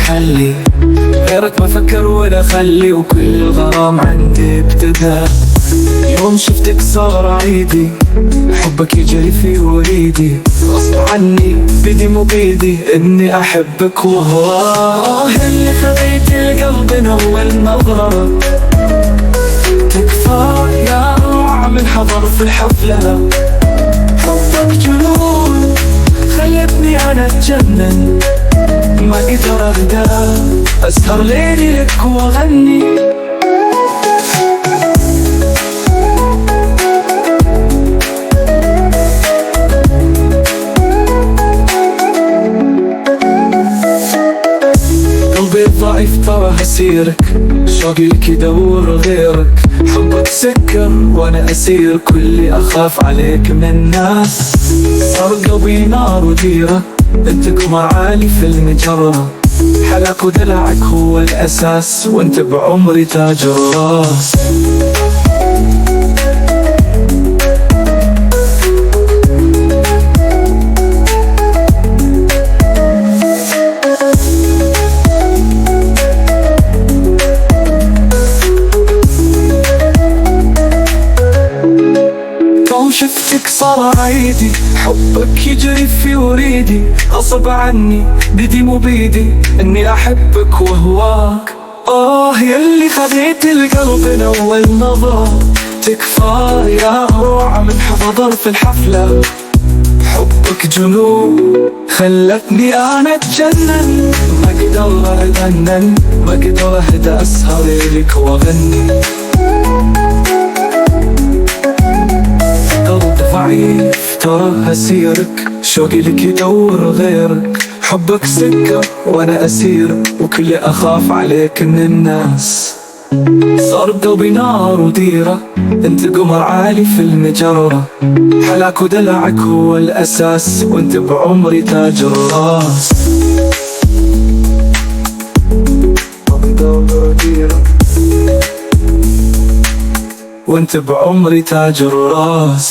حلي، غيرك ما فكر ولا خلي، وكل غرام عندي ابتدى يوم شفتك صار عيدي. حبك يجري في وريدي، غصب عني بدي مو بيدي اني احبك. وهو اللي خذيت القلب من اول نظرة، تكفى يا روعة من حضر في الحفلة. حبك جنون خلتني انا اتجنن، ما اقدر اهدى اسهر ليلي لك واغني. قلبي الضعيف ترى هسيرك، شوقي لك يدور غيرك. حبك سكر وانا اسير، كلي اخاف عليك من الناس. صار قلبي نار وديرة، انت قمر عالي في المجرة. حلاك ودلعك هو الاساس، وانت بعمري تاج الراس. شفتك صار عيدي، حبك يجري في وريدي. غصب عني بدي مو بيدي اني احبك وهواك. يلي خذيت القلب من اول نظرة، تكفى يا روعة من حضر في الحفلة. حبك جنون خلتني انا اتجنن، ما اقدر اتأنن، ما اقدر اهدى اسهر لك واغني. ضعيف ترى هسيرك، شوقي لك يدور غيرك. حبك سكر وانا اسير، وكل اخاف عليك من الناس. صار قلبي نار وديرة، انت قمر عالي في المجرة. حلاك ودلعك هو الاساس، وانت بعمري تاج الراس. وانت بعمري تاج الراس.